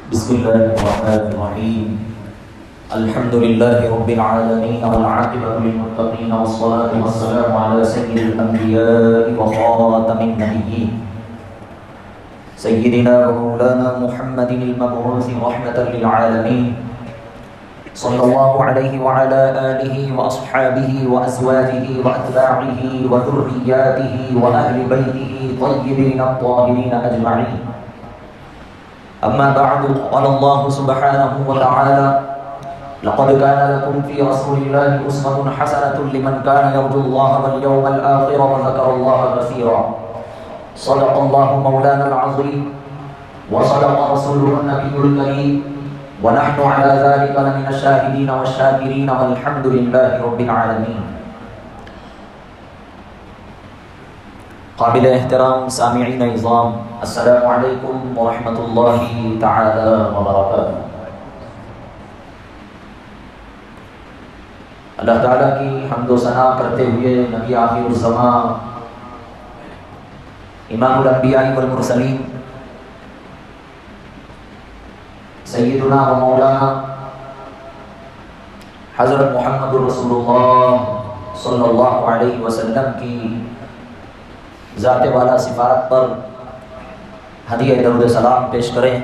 بسم الله الرحمن الرحيم. الحمد لله رب العالمين والعاقبة للمتقين والصلاة والسلام على سيد الأنبياء وخاتم النبيين سيدنا ومولانا محمد المبعوث رحمة للعالمين صلى الله عليه وعلى آله وأصحابه وأزواجه وأتباعه وذرياته وأهل بيته طيبين الطاهرين أجمعين. أما بعد، قال الله سبحانه وتعالى: لقد كان لكم في رسول الله أسوة حسنة لمن كان يرجو الله واليوم الآخر وذكر الله كثيرا. صدق الله مولانا العظيم وصدق رسوله النبي الكريم، ونحن على ذلك لمن الشاهدين والشاكرين والحمد لله رب العالمين. قابل احترام سامعین عظام، السلام علیکم ورحمۃ اللہ تعالی وبرکاتہ. اللہ تعالیٰ کی حمد و ثنا کرتے ہوئے نبی آخر الزمان امام الانبیاء والمرسلین سیدنا و مولانا حضرت محمد رسول اللہ صلی اللہ علیہ وسلم کی ذات والا صفات پر ہدیہ درود سلام پیش کریں.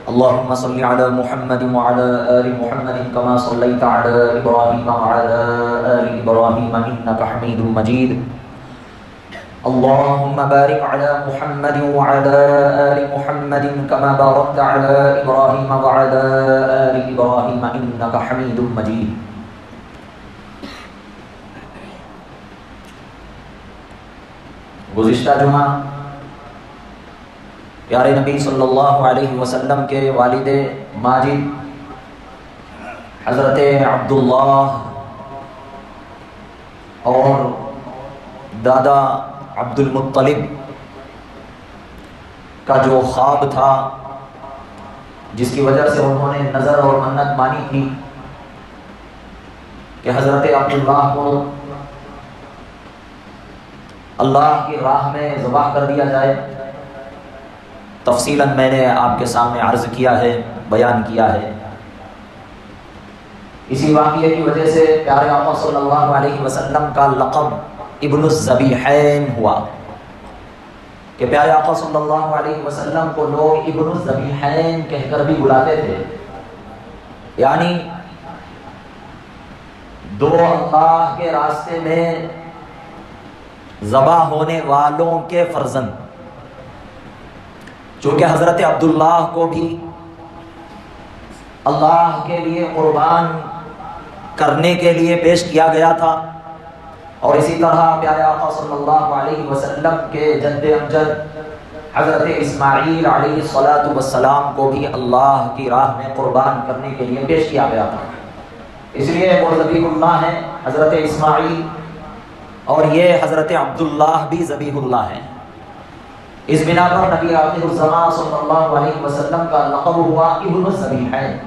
اللہم صلی علی محمد وعلی آل محمد کما صلیت علی ابراہیم وعلی آل ابراہیم انکا حمید مجید. اللہم بارک علی محمد وعلی آل محمد کما بارکت علی ابراہیم وعلی آل ابراہیم انکا حمید مجید. گزشتہ جمعہ پیارے نبی صلی اللہ علیہ وسلم کے والد ماجد حضرت عبداللہ اور دادا عبد المطلب کا جو خواب تھا، جس کی وجہ سے انہوں نے نظر اور منت مانی تھی کہ حضرت عبداللہ کو اللہ کی راہ میں ذبح کر دیا جائے، تفصیلاً میں نے آپ کے سامنے عرض کیا ہے، بیان کیا ہے. اسی واقعے کی وجہ سے پیارے آقا صلی اللہ علیہ وسلم کا لقب ابن الذبیحین ہوا کہ پیارے آقا صلی اللہ علیہ وسلم کو لوگ ابن الذبیحین کہہ کر بھی بلاتے تھے، یعنی دو اللہ کے راستے میں ذبح ہونے والوں کے فرزند. چونکہ حضرت عبداللہ کو بھی اللہ کے لیے قربان کرنے کے لیے پیش کیا گیا تھا، اور اسی طرح پیارے آقا صلی اللہ علیہ وسلم کے جد امجد حضرت اسماعیل علیہ السلام کو بھی اللہ کی راہ میں قربان کرنے کے لیے پیش کیا گیا تھا. اس لیے وہ ذبیح اللہ ہیں حضرت اسماعیل، اور یہ حضرت عبداللہ بھی ذبیح اللہ ہیں. اس بنا پر نبی آخر الزمان صلی اللہ علیہ وسلم کا لقب ہوا ابن الذبیحین.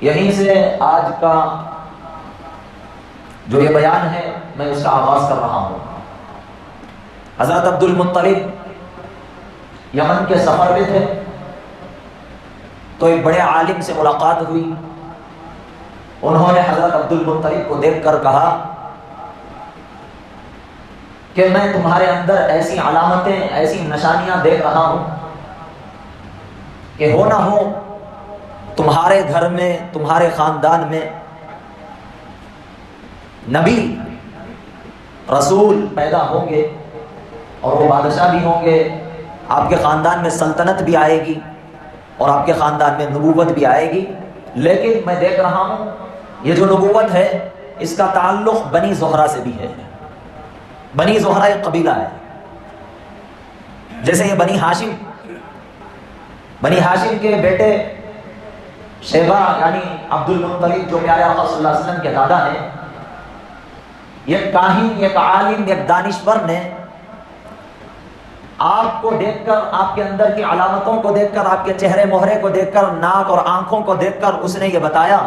یہیں سے آج کا جو یہ بیان ہے میں اس کا آغاز کر رہا ہوں. حضرت عبد المطلب یمن کے سفر میں تھے تو ایک بڑے عالم سے ملاقات ہوئی. انہوں نے حضرت عبد المطلب کو دیکھ کر کہا کہ میں تمہارے اندر ایسی علامتیں، ایسی نشانیاں دیکھ رہا ہوں کہ ہو نہ ہو تمہارے گھر میں، تمہارے خاندان میں نبی رسول پیدا ہوں گے، اور وہ بادشاہ بھی ہوں گے، آپ کے خاندان میں سلطنت بھی آئے گی اور آپ کے خاندان میں نبوت بھی آئے گی. لیکن میں دیکھ رہا ہوں یہ جو نبوت ہے اس کا تعلق بنی زہرہ سے بھی ہے. بنی زہرہ ایک قبیلہ ہے، جیسے یہ بنی ہاشم کے بیٹے شیبہ یعنی عبد المطلب جو پیارے آقا صلی اللہ علیہ وسلم کے دادا ہیں، ایک کاہن، ایک عالم، ایک دانشور نے آپ کو دیکھ کر، آپ کے اندر کی علامتوں کو دیکھ کر، آپ کے چہرے مہرے کو دیکھ کر، ناک اور آنکھوں کو دیکھ کر اس نے یہ بتایا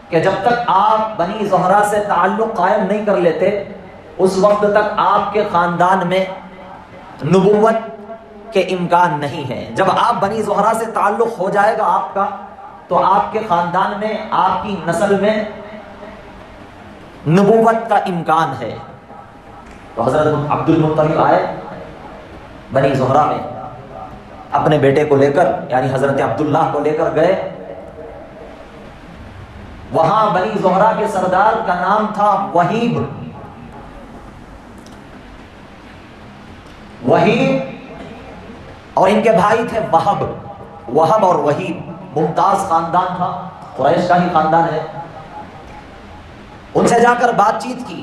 کہ جب تک آپ بنی زہرہ سے تعلق قائم نہیں کر لیتے اس وقت تک آپ کے خاندان میں نبوت کہ امکان نہیں ہے. جب آپ بنی زہرہ سے تعلق ہو جائے گا آپ کا تو آپ کے خاندان میں، آپ کی نسل میں نبوت کا امکان ہے. تو حضرت عبد المطلب آئے بنی زہرہ میں اپنے بیٹے کو لے کر، یعنی حضرت عبداللہ کو لے کر گئے. وہاں بنی زہرہ کے سردار کا نام تھا وہیب. اور ان کے بھائی تھے وہب. وہب اور وہیب ممتاز خاندان تھا، قریش کا ہی خاندان ہے. ان سے جا کر بات چیت کی.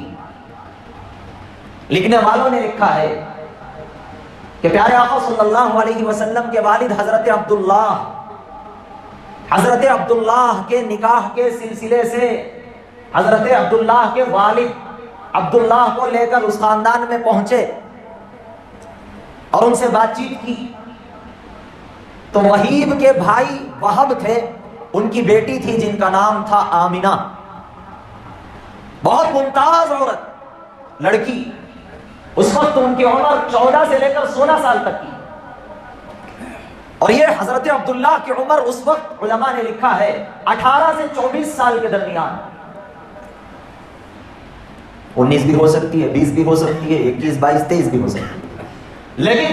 لکھنے والوں نے لکھا ہے کہ پیارے آقا صلی اللہ علیہ وسلم کے والد حضرت عبداللہ کے نکاح کے سلسلے سے حضرت عبداللہ کے والد عبداللہ کو لے کر اس خاندان میں پہنچے اور ان سے بات چیت کی. تو وہیب کے بھائی وہب تھے، ان کی بیٹی تھی جن کا نام تھا آمنہ، بہت ممتاز عورت، لڑکی. اس وقت ان کی عمر 14 سے لے کر 16 سال تک کی. اور یہ حضرت عبداللہ کی عمر اس وقت علماء نے لکھا ہے 18 سے 24 سال کے درمیان. 19 بھی ہو سکتی ہے، 20 بھی ہو سکتی ہے، 21، 22، 23 بھی ہو سکتی ہے، لیکن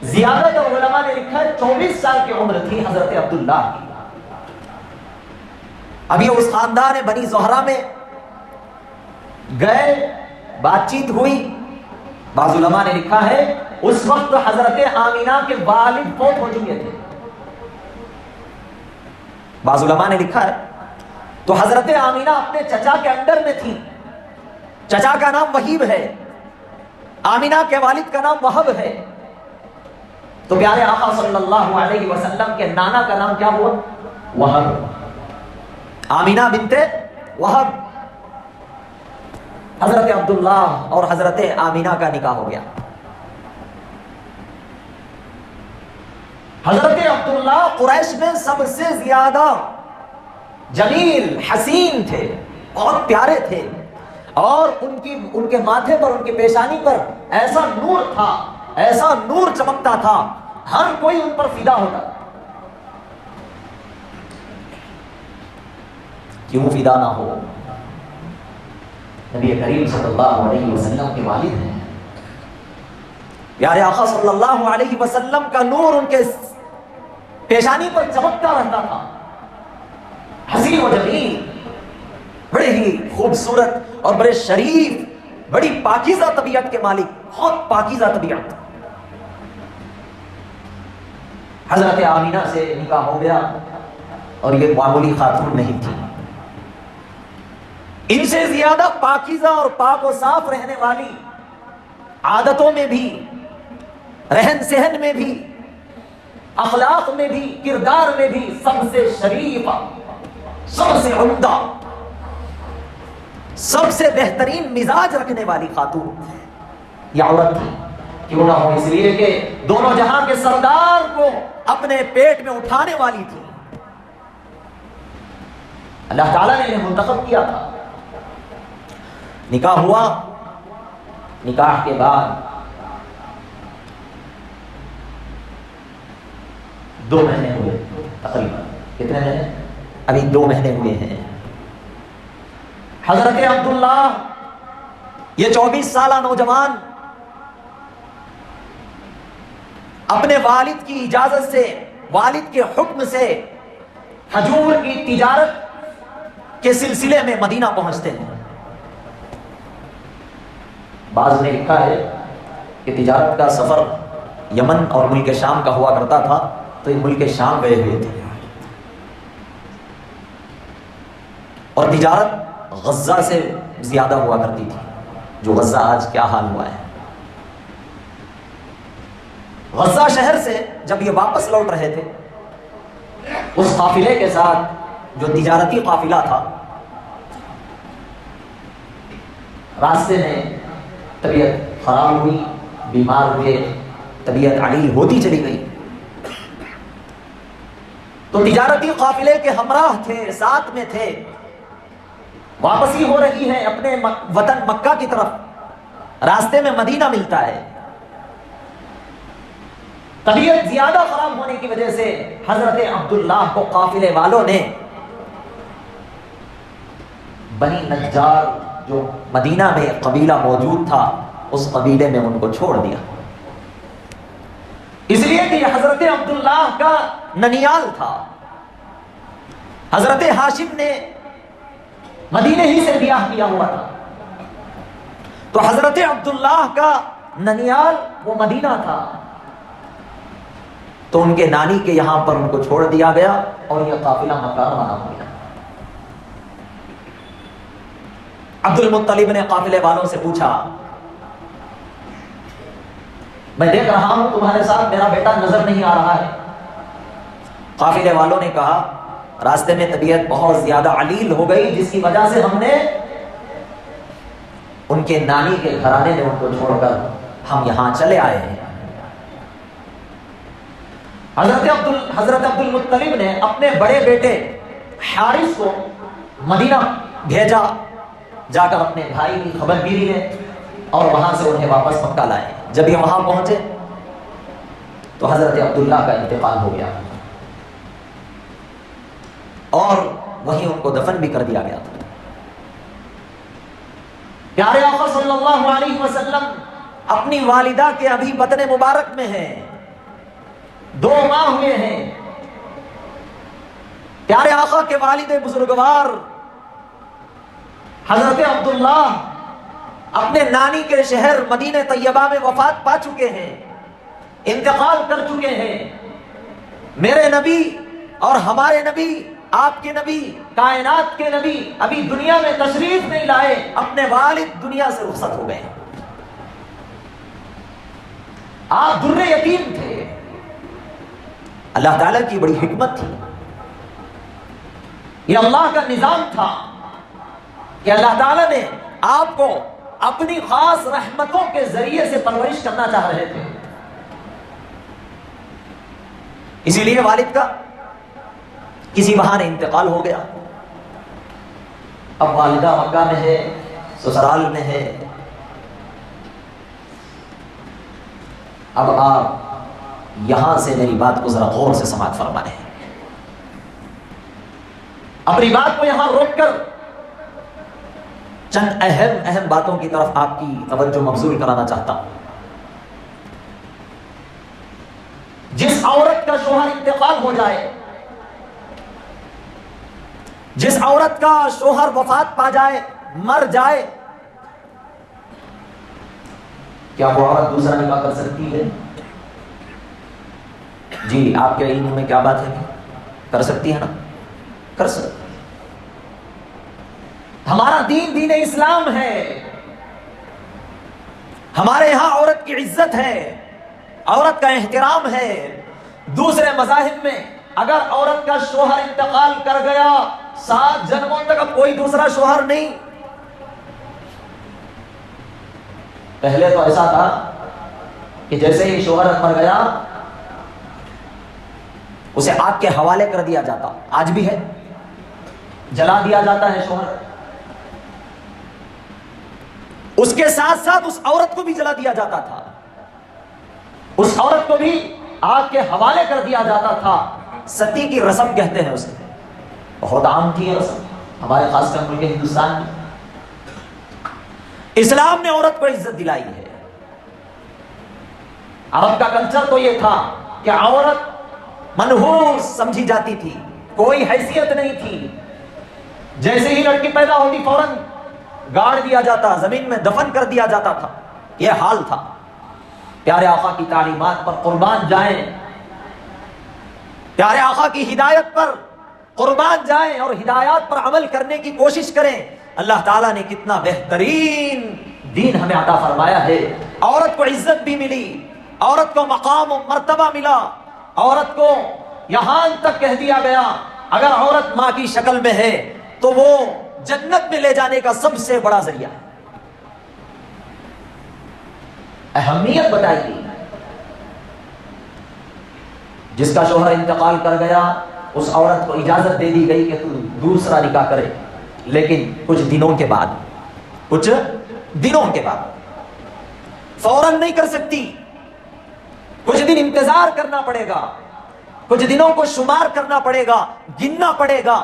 زیادہ تر علماء نے لکھا ہے 24 سال کی عمر تھی حضرت عبداللہ کی. اب یہ اس خاندان بنی زہرہ میں گئے، بات چیت ہوئی. بعض علماء نے لکھا ہے اس وقت حضرت آمینہ کے والد فوت ہو چکے تھے. بعض علماء نے لکھا ہے تو حضرت آمینہ اپنے چچا کے انڈر میں تھی. چچا کا نام وہیب ہے، آمینہ کے والد کا نام وہب ہے. تو پیارے آقا صلی اللہ علیہ وسلم کے نانا کا نام کیا ہوا؟ وہب. آمینہ بنت وہب. حضرت عبداللہ اور حضرت آمینہ کا نکاح ہو گیا. حضرت عبداللہ قریش میں سب سے زیادہ جمیل حسین تھے، بہت پیارے تھے، اور ان کے ماتھے پر، ان کی پیشانی پر ایسا نور تھا، ایسا نور چمکتا تھا، ہر کوئی ان پر فدا ہوتا. کیوں فدا نہ ہو؟ نبی کریم صلی اللہ علیہ وسلم کے والد ہیں. پیارے آقا صلی اللہ علیہ وسلم کا نور ان کے پیشانی پر چمکتا رہتا تھا. حسین و جمیل، بڑے ہی خوبصورت اور بڑے شریف، بڑی پاکیزہ طبیعت کے مالک، بہت پاکیزہ طبیعت. حضرت آمینہ سے نکاح ہو گیا اور یہ معمولی خاتون نہیں تھی. ان سے زیادہ پاکیزہ اور پاک و صاف رہنے والی، عادتوں میں بھی، رہن سہن میں بھی، اخلاق میں بھی، کردار میں بھی سب سے شریف، سب سے عمدہ، سب سے بہترین مزاج رکھنے والی خاتون یہ عورت تھی. کیوں نہ ہو؟ اس لیے کہ دونوں جہاں کے سردار کو اپنے پیٹ میں اٹھانے والی تھی. اللہ تعالیٰ نے انہیں منتخب کیا تھا. نکاح ہوا. نکاح کے بعد 2 مہینے ہوئے تقریباً. کتنے مہینے؟ ابھی 2 مہینے ہوئے ہیں. حضرت عبداللہ یہ 24 سالہ نوجوان اپنے والد کی اجازت سے، والد کے حکم سے کھجور کی تجارت کے سلسلے میں مدینہ پہنچتے ہیں. بعض نے لکھا ہے کہ تجارت کا سفر یمن اور ملک شام کا ہوا کرتا تھا، تو یہ ملک شام گئے ہوئے تھے. اور تجارت غزہ سے زیادہ ہوا کرتی تھی، جو غزہ آج کیا حال ہوا ہے. غزہ شہر سے جب یہ واپس لوٹ رہے تھے، اس قافلے کے ساتھ جو تجارتی قافلہ تھا، راستے میں طبیعت خراب ہوئی، بیمار ہوئے، طبیعت علیل ہوتی چلی گئی. تو تجارتی قافلے کے ہمراہ تھے، ساتھ میں تھے، واپسی ہو رہی ہے اپنے وطن مکہ کی طرف. راستے میں مدینہ ملتا ہے. طبیعت زیادہ خراب ہونے کی وجہ سے حضرت عبداللہ کو قافلے والوں نے بنی نجار جو مدینہ میں قبیلہ موجود تھا اس قبیلے میں ان کو چھوڑ دیا، اس لیے کہ یہ حضرت عبداللہ کا ننیال تھا۔ حضرت ہاشم نے مدینے ہی سے بیاہ کیا ہوا تھا، تو حضرت عبداللہ کا ننیال وہ مدینہ تھا، تو ان کے نانی کے یہاں پر ان کو چھوڑ دیا گیا اور یہ قافلہ مکہ روانہ ہو گیا۔ عبد المطلب نے قافلے والوں سے پوچھا، میں دیکھ رہا ہوں تمہارے ساتھ میرا بیٹا نظر نہیں آ رہا ہے۔ قافلے والوں نے کہا راستے میں طبیعت بہت زیادہ علیل ہو گئی، جس کی وجہ سے ہم نے ان کے نانی کے گھرانے نے ان کو چھوڑ کر ہم یہاں چلے آئے ہیں۔ حضرت عبد المطلب نے اپنے بڑے بیٹے حارث کو مدینہ بھیجا، جا کر اپنے بھائی کی خبر گیری لے اور وہاں سے انہیں واپس مکہ لائے۔ جب یہ وہاں پہنچے تو حضرت عبداللہ کا انتقال ہو گیا اور وہیں ان کو دفن بھی کر دیا گیا تھا۔ پیارے آقا صلی اللہ علیہ وسلم اپنی والدہ کے ابھی بطن مبارک میں ہیں، 2 ماہ ہوئے ہیں۔ پیارے آقا کے والد بزرگوار حضرت عبداللہ اپنے نانی کے شہر مدینہ طیبہ میں وفات پا چکے ہیں، انتقال کر چکے ہیں۔ میرے نبی اور ہمارے نبی، آپ کے نبی، کائنات کے نبی ابھی دنیا میں تشریف نہیں لائے، اپنے والد دنیا سے رخصت ہو گئے۔ آپ در یتیم تھے۔ اللہ تعالیٰ کی بڑی حکمت تھی، یہ اللہ کا نظام تھا کہ اللہ تعالیٰ نے آپ کو اپنی خاص رحمتوں کے ذریعے سے پرورش کرنا چاہ رہے تھے۔ اسی لیے والد کا کسی بہانے انتقال ہو گیا۔ اب والدہ مکہ میں ہے، سسرال میں ہے۔ اب آپ یہاں سے میری بات کو ذرا غور سے سماعت فرمائیں، اپنی بات کو یہاں روک کر چند اہم باتوں کی طرف آپ کی توجہ مبذول کرانا چاہتا ہوں۔ جس عورت کا شوہر انتقال ہو جائے، جس عورت کا شوہر وفات پا جائے، مر جائے، کیا وہ عورت دوسرا نکاح کر سکتی ہے؟ جی، آپ کے علم میں کیا بات ہے؟ کر سکتی ہے نا؟ کر سکتی۔ ہمارا دین دین اسلام ہے، ہمارے یہاں عورت کی عزت ہے، عورت کا احترام ہے۔ دوسرے مذاہب میں اگر عورت کا شوہر انتقال کر گیا 7 جنموں تک اب کوئی دوسرا شوہر نہیں۔ پہلے تو ایسا تھا کہ جیسے ہی شوہر مر گیا اسے آگ کے حوالے کر دیا جاتا، آج بھی ہے، جلا دیا جاتا ہے شوہر، اس کے ساتھ ساتھ اس عورت کو بھی جلا دیا جاتا تھا، اس عورت کو بھی آگ کے حوالے کر دیا جاتا تھا۔ ستی کی رسم کہتے ہیں اسے، بہت عام تھی یہ رسم ہمارے خاص کر ملک ہندوستان میں۔ اسلام نے عورت کو عزت دلائی ہے۔ عرب کا کلچر تو یہ تھا کہ عورت منحوس سمجھی جاتی تھی، کوئی حیثیت نہیں تھی، جیسے ہی لڑکی پیدا ہوتی فوراً گاڑ دیا جاتا، زمین میں دفن کر دیا جاتا تھا، یہ حال تھا۔ پیارے آقا کی تعلیمات پر قربان جائیں، پیارے آقا کی ہدایت پر قربان جائیں اور ہدایات پر عمل کرنے کی کوشش کریں۔ اللہ تعالیٰ نے کتنا بہترین دین ہمیں عطا فرمایا ہے۔ عورت کو عزت بھی ملی، عورت کو مقام و مرتبہ ملا، عورت کو یہاں تک کہہ دیا گیا اگر عورت ماں کی شکل میں ہے تو وہ جنت میں لے جانے کا سب سے بڑا ذریعہ ہے۔ اہمیت بتائی گئی۔ جس کا شوہر انتقال کر گیا اس عورت کو اجازت دے دی گئی کہ تو دوسرا نکاح کرے، لیکن کچھ دنوں کے بعد فوراً نہیں کر سکتی، کچھ دن انتظار کرنا پڑے گا، کچھ دنوں کو شمار کرنا پڑے گا، گننا پڑے گا.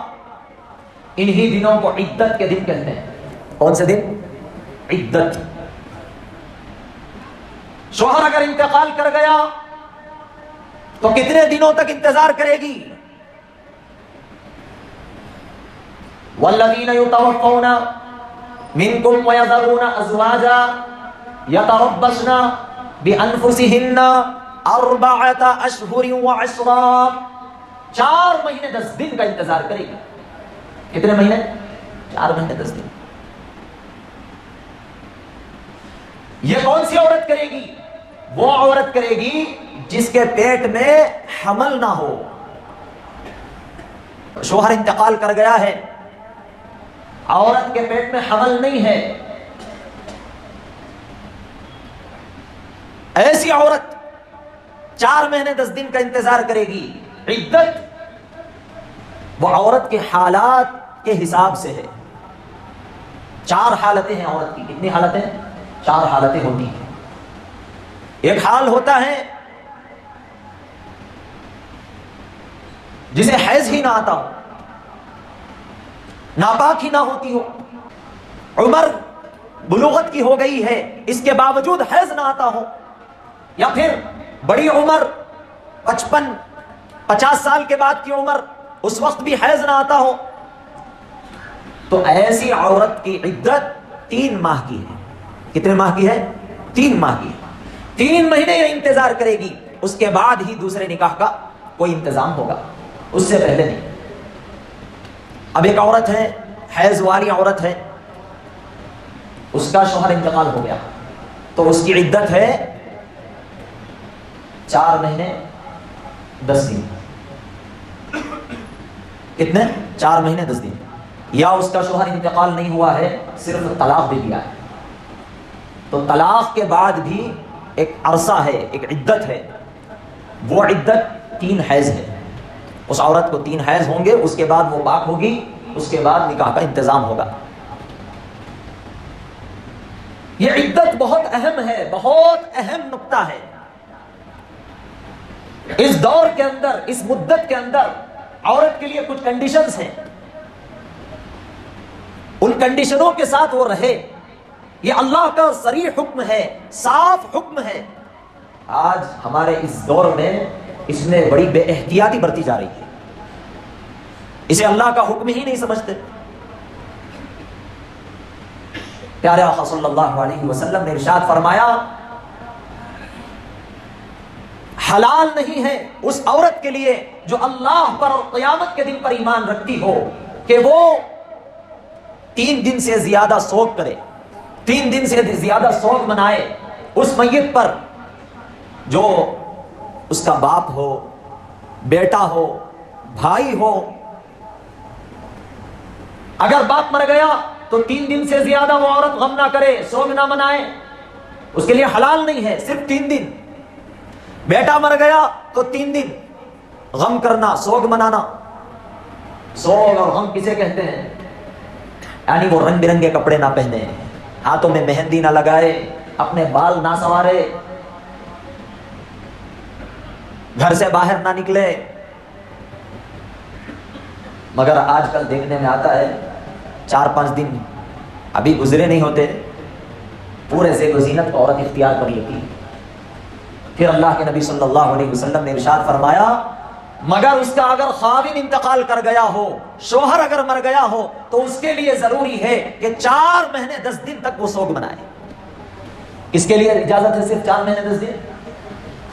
انہی دنوں کو عدت کے دن کہتے ہیں. کون سے دن؟ عدت. شوہر اگر انتقال کر گیا تو کتنے دنوں تک انتظار کرے گی؟ والذین یتوفون منکم ویذرون ازواجا یتربصن بانفسہن اربعۃ اشہر وعشرا. 4 مہینے 10 دن کا انتظار کرے گی. کتنے مہینے؟ 4 مہینے 10 دن. یہ کون سی عورت کرے گی؟ وہ عورت کرے گی جس کے پیٹ میں حمل نہ ہو. شوہر انتقال کر گیا ہے، عورت کے پیٹ میں حمل نہیں ہے، ایسی عورت 4 مہینے 10 دن کا انتظار کرے گی. عدت وہ عورت کے حالات کے حساب سے ہے. 4 حالتیں ہیں عورت کی. کتنی حالتیں؟ 4 حالتیں ہوتی ہیں. ایک حال ہوتا ہے جسے حیض ہی نہ آتا ہو، ناپاک ہی نہ ہوتی ہو، عمر بلوغت کی ہو گئی ہے اس کے باوجود حیض نہ آتا ہو، یا پھر بڑی عمر 55-50 سال کے بعد کی عمر اس وقت بھی حیض نہ آتا ہو. تو ایسی عورت کی عدت 3 ماہ کی ہے. کتنے ماہ کی ہے؟ 3 ماہ کی. 3 مہینے یہ انتظار کرے گی. اس کے بعد ہی دوسرے نکاح کا کوئی انتظام ہوگا، اس سے پہلے نہیں. اب ایک عورت ہے، حیض والی عورت ہے، اس کا شوہر انتقال ہو گیا تو اس کی عدت ہے 4 مہینے 10 دن. کتنے؟ 4 مہینے 10 دن. یا اس کا شوہر انتقال نہیں ہوا ہے، صرف طلاق دے دیا ہے، تو طلاق کے بعد بھی ایک عرصہ ہے، ایک عدت ہے. وہ عدت 3 حیض ہے. اس عورت کو 3 حیض ہوں گے، اس کے بعد وہ پاک ہوگی، اس کے بعد نکاح کا انتظام ہوگا. یہ عدت بہت اہم ہے، بہت اہم نقطہ ہے. اس دور کے اندر، اس مدت کے اندر عورت کے لیے کچھ کنڈیشنز ہیں، ان کنڈیشنوں کے ساتھ وہ رہے. یہ اللہ کا صریح حکم ہے، صاف حکم ہے. آج ہمارے اس دور میں اس میں بڑی بے احتیاطی برتی جا رہی ہے. اسے اللہ کا حکم ہی نہیں سمجھتے. پیارے آقا صلی اللہ علیہ وسلم نے ارشاد فرمایا، حلال نہیں ہے اس عورت کے لیے جو اللہ پر اور قیامت کے دن پر ایمان رکھتی ہو کہ وہ 3 دن سے زیادہ سوگ کرے، 3 دن سے زیادہ سوگ منائے اس میت پر جو اس کا باپ ہو، بیٹا ہو، بھائی ہو. اگر باپ مر گیا تو 3 دن سے زیادہ وہ عورت غم نہ کرے، سوگ نہ منائے. اس کے لیے حلال نہیں ہے، صرف 3 دن. بیٹا مر گیا تو 3 دن غم کرنا، سوگ منانا. سوگ اور غم کسے کہتے ہیں؟ یعنی وہ رنگ برنگے کپڑے نہ پہنے، ہاتھوں میں مہندی نہ لگائے، اپنے بال نہ سنوارے، گھر سے باہر نہ نکلے. مگر آج کل دیکھنے میں آتا ہے 4-5 دن ابھی گزرے نہیں ہوتے، پورے زیب و زینت کو عورت اختیار کر لیتی. پھر اللہ کے نبی صلی اللہ علیہ وسلم نے ارشاد فرمایا، مگر اس کا اگر خاوند انتقال کر گیا ہو، شوہر اگر مر گیا ہو، تو اس کے لیے ضروری ہے کہ 4 مہینے 10 دن تک وہ سوگ منائے. اس کے لیے اجازت ہے صرف 4 مہینے 10 دن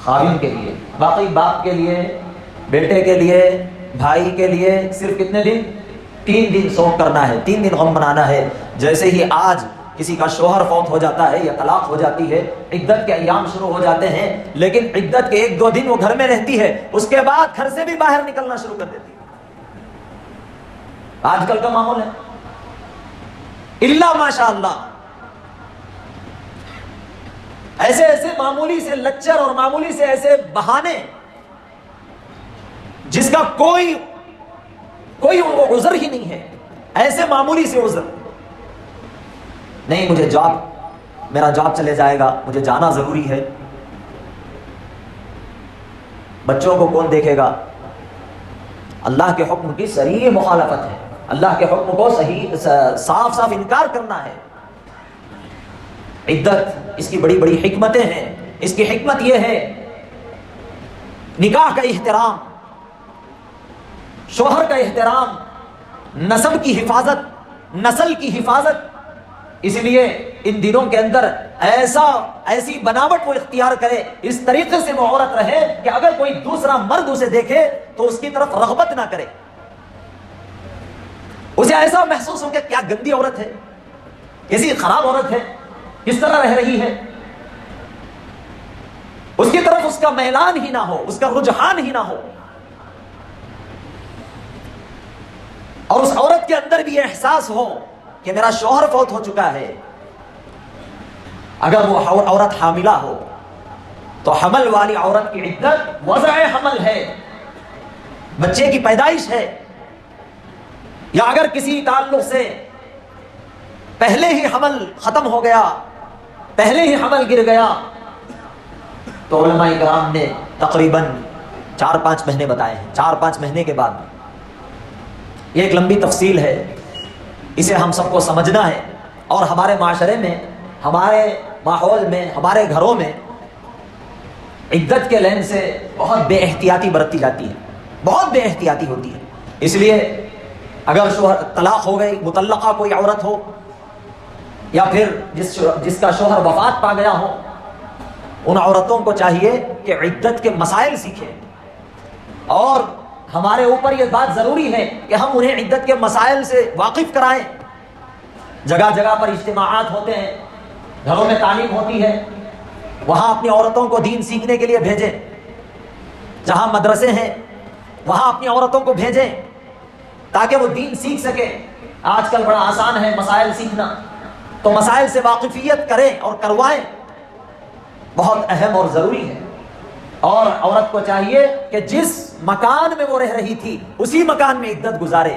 خاوند کے لیے. باقی باپ کے لیے، بیٹے کے لیے، بھائی کے لیے صرف کتنے دن؟ 3 دن سوگ کرنا ہے، 3 دن غم منانا ہے. جیسے ہی آج کسی کا شوہر فوت ہو جاتا ہے یا طلاق ہو جاتی ہے، عدت کے ایام شروع ہو جاتے ہیں، لیکن عدت کے 1-2 دن وہ گھر میں رہتی ہے، اس کے بعد گھر سے بھی باہر نکلنا شروع کر دیتی ہے. آج کل کا ماحول ہے. اللہ ماشاء اللہ ایسے ایسے معمولی سے لچر اور معمولی سے ایسے بہانے جس کا کوئی عذر ہی نہیں ہے، ایسے معمولی سے عذر. نہیں، میرا جاب چلے جائے گا، مجھے جانا ضروری ہے. بچوں کو کون دیکھے گا؟ اللہ کے حکم کی صریح مخالفت ہے، اللہ کے حکم کو صاف صاف انکار کرنا ہے۔ عدت، اس کی بڑی بڑی حکمتیں ہیں۔ اس کی حکمت یہ ہے نکاح کا احترام، شوہر کا احترام، نسب کی حفاظت، نسل کی حفاظت۔ اس لیے ان دنوں کے اندر ایسی بناوٹ وہ اختیار کرے، اس طریقے سے وہ عورت رہے کہ اگر کوئی دوسرا مرد اسے دیکھے تو اس کی طرف رغبت نہ کرے، اسے ایسا محسوس ہو کہ کیا گندی عورت ہے، کیسی خراب عورت ہے، کس طرح رہ رہی ہے، اس کی طرف اس کا میلان ہی نہ ہو، اس کا رجحان ہی نہ ہو۔ اور اس عورت کے اندر بھی یہ احساس ہو کہ میرا شوہر فوت ہو چکا ہے۔ اگر وہ عورت حاملہ ہو تو حمل والی عورت کی عدت وضع حمل ہے، بچے کی پیدائش ہے، یا اگر کسی تعلق سے پہلے ہی حمل ختم ہو گیا، پہلے ہی حمل گر گیا، تو علماء کرام نے تقریباً 4-5 مہینے بتائے ہیں۔ 4-5 مہینے کے بعد، یہ ایک لمبی تفصیل ہے، اسے ہم سب کو سمجھنا ہے۔ اور ہمارے معاشرے میں، ہمارے ماحول میں، ہمارے گھروں میں عدت کے لین سے بہت بے احتیاطی برتی جاتی ہے، بہت بے احتیاطی ہوتی ہے۔ اس لیے اگر شوہر طلاق ہو گئی، مطلقہ کوئی عورت ہو، یا پھر جس کا شوہر وفات پا گیا ہو، ان عورتوں کو چاہیے کہ عدت کے مسائل سیکھیں۔ اور ہمارے اوپر یہ بات ضروری ہے کہ ہم انہیں عدت کے مسائل سے واقف کرائیں۔ جگہ جگہ پر اجتماعات ہوتے ہیں، گھروں میں تعلیم ہوتی ہے، وہاں اپنی عورتوں کو دین سیکھنے کے لیے بھیجیں۔ جہاں مدرسے ہیں وہاں اپنی عورتوں کو بھیجیں تاکہ وہ دین سیکھ سکے۔ آج کل بڑا آسان ہے مسائل سیکھنا، تو مسائل سے واقفیت کریں اور کروائیں، بہت اہم اور ضروری ہے۔ اور عورت کو چاہیے کہ جس مکان میں وہ رہ رہی تھی اسی مکان میں عدت گزارے،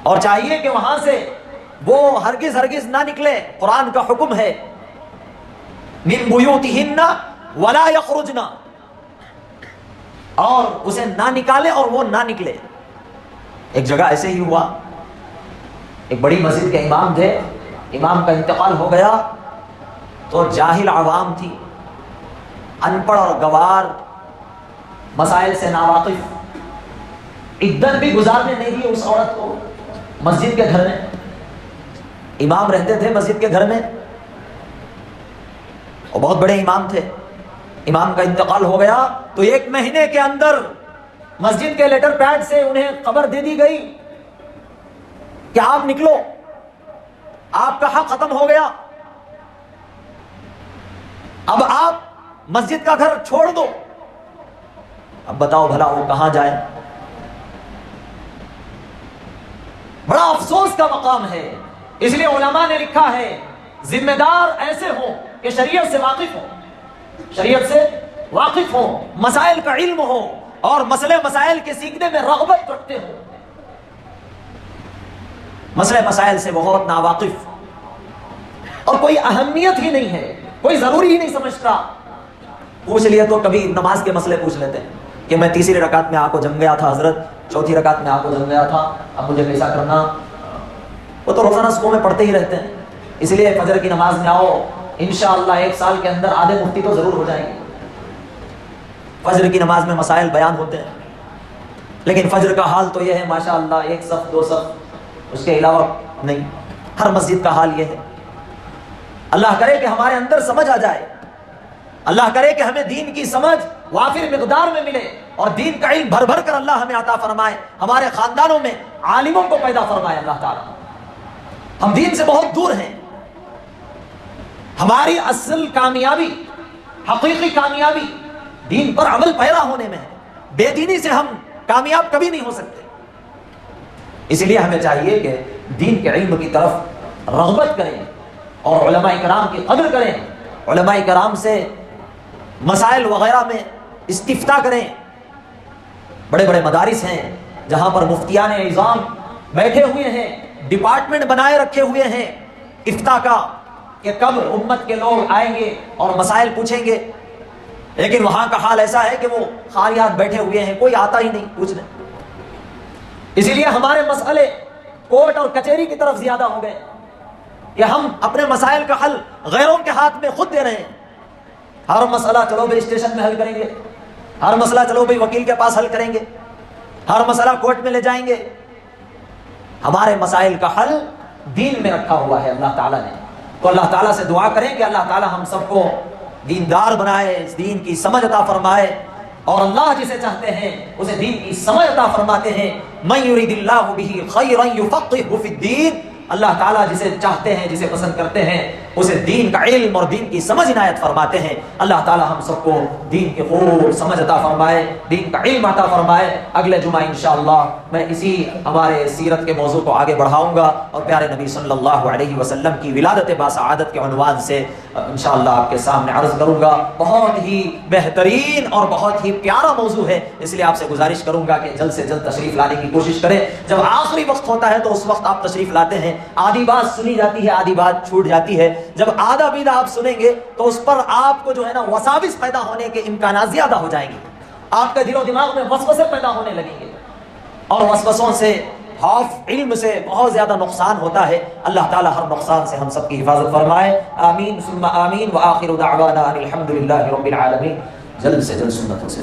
اور چاہیے کہ وہاں سے وہ ہرگز نہ نکلے۔ قرآن کا حکم ہے من بیوتہن ولا یخرجن، اور اسے نہ نکالے اور وہ نہ نکلے۔ ایک جگہ ایسے ہی ہوا، ایک بڑی مسجد کے امام تھے، امام کا انتقال ہو گیا تو جاہل عوام تھی، ان پڑھ اور گوار، مسائل سے ناواقف، عدت بھی گزارنے نہیں دی اس عورت کو مسجد کے گھر میں۔ امام رہتے تھے مسجد کے گھر میں، اور بہت بڑے امام تھے۔ امام کا انتقال ہو گیا تو 1 مہینے کے اندر مسجد کے لیٹر پیڈ سے انہیں خبر دے دی گئی کہ آپ نکلو، آپ کا حق ختم ہو گیا، اب آپ مسجد کا گھر چھوڑ دو۔ اب بتاؤ بھلا وہ کہاں جائے؟ بڑا افسوس کا مقام ہے۔ اس لیے علماء نے لکھا ہے ذمہ دار ایسے ہوں کہ شریعت سے واقف ہوں، شریعت سے واقف ہوں، مسائل کا علم ہو، اور مسائل کے سیکھنے میں رغبت رکھتے ہوں۔ مسائل سے بہت ناواقف اور کوئی اہمیت ہی نہیں ہے، کوئی ضروری ہی نہیں سمجھتا، پوچھ لیے تو کبھی نماز کے مسئلے پوچھ لیتے ہیں کہ میں تیسری رکعت میں آ کو جم گیا تھا حضرت، چوتھی رکعت میں آ کو جم گیا تھا، اب مجھے کیسا کرنا؟ وہ تو روزانہ صبح میں پڑھتے ہی رہتے ہیں۔ اس لیے فجر کی نماز میں آؤ، انشاءاللہ 1 سال کے اندر آدھے مفتی تو ضرور ہو جائیں گے۔ فجر کی نماز میں مسائل بیان ہوتے ہیں، لیکن فجر کا حال تو یہ ہے ماشاءاللہ 1 صف 2 صف، اس کے علاوہ نہیں۔ ہر مسجد کا حال یہ ہے۔ اللہ کرے کہ ہمارے اندر سمجھ آ جائے، اللہ کرے کہ ہمیں دین کی سمجھ وافر مقدار میں ملے، اور دین کا علم بھر بھر کر اللہ ہمیں عطا فرمائے، ہمارے خاندانوں میں عالموں کو پیدا فرمائے اللہ تعالیٰ۔ ہم دین سے بہت دور ہیں۔ ہماری اصل کامیابی، حقیقی کامیابی دین پر عمل پیرا ہونے میں ہے۔ بے دینی سے ہم کامیاب کبھی نہیں ہو سکتے۔ اس لیے ہمیں چاہیے کہ دین کے علم کی طرف رغبت کریں اور علماء کرام کی قدر کریں، علماء کرام سے مسائل وغیرہ میں استفتاء کریں۔ بڑے بڑے مدارس ہیں جہاں پر مفتیان اعظام بیٹھے ہوئے ہیں، ڈپارٹمنٹ بنائے رکھے ہوئے ہیں افتاء کا، کہ کب امت کے لوگ آئیں گے اور مسائل پوچھیں گے۔ لیکن وہاں کا حال ایسا ہے کہ وہ خاریات بیٹھے ہوئے ہیں، کوئی آتا ہی نہیں پوچھنے. اسی لیے ہمارے مسئلے کورٹ اور کچہری کی طرف زیادہ ہو گئے کہ ہم اپنے مسائل کا حل غیروں کے ہاتھ میں خود دے رہے ہیں. ہر مسئلہ چلو بھائی اسٹیشن میں حل کریں گے، ہر مسئلہ چلو بھائی وکیل کے پاس حل کریں گے، ہر مسئلہ کورٹ میں لے جائیں گے. ہمارے مسائل کا حل دین میں رکھا ہوا ہے اللہ تعالیٰ نے. تو اللہ تعالیٰ سے دعا کریں کہ اللہ تعالیٰ ہم سب کو دیندار بنائے، اس دین کی سمجھ عطا فرمائے، اور اللہ جسے چاہتے ہیں اسے دین کی سمجھ عطا فرماتے ہیں. من یرید اللہ بہ خیرا یفقہہ فی الدین، اللہ تعالیٰ جسے چاہتے ہیں، جسے پسند کرتے ہیں، اسے دین کا علم اور دین کی سمجھ عنایت فرماتے ہیں. اللہ تعالیٰ ہم سب کو دین کی خوب سمجھ عطا فرمائے، دین کا علم عطا فرمائے. اگلے جمعہ انشاءاللہ میں اسی ہمارے سیرت کے موضوع کو آگے بڑھاؤں گا، اور پیارے نبی صلی اللہ علیہ وسلم کی ولادت باسعادت کے عنوان سے انشاءاللہ آپ کے سامنے عرض کروں گا. بہت ہی بہترین اور بہت ہی پیارا موضوع ہے، اس لیے آپ سے گزارش کروں گا کہ جلد سے جلد تشریف لانے کی کوشش کریں. جب آخری وقت ہوتا ہے تو اس وقت آپ تشریف لاتے ہیں، آدھی بات سنی جاتی ہے، آدھی بات چھوٹ جاتی ہے. جب آدھا بیدہ آپ سنیں گے تو اس پر آپ کو جو ہے نا وساوس پیدا ہونے کے امکانات زیادہ ہو جائیں گے. آپ کے دل و دماغ میں وسوسے پیدا ہونے لگیں گے، اور وسوسوں سے، خوف، علم سے بہت زیادہ نقصان ہوتا ہے. اللہ تعالی ہر نقصان سے ہم سب کی حفاظت فرمائے. آمین ثم آمین. وآخر دعوانا ان الحمد للہ رب العالمین. جلد سے جلد سنتوں سے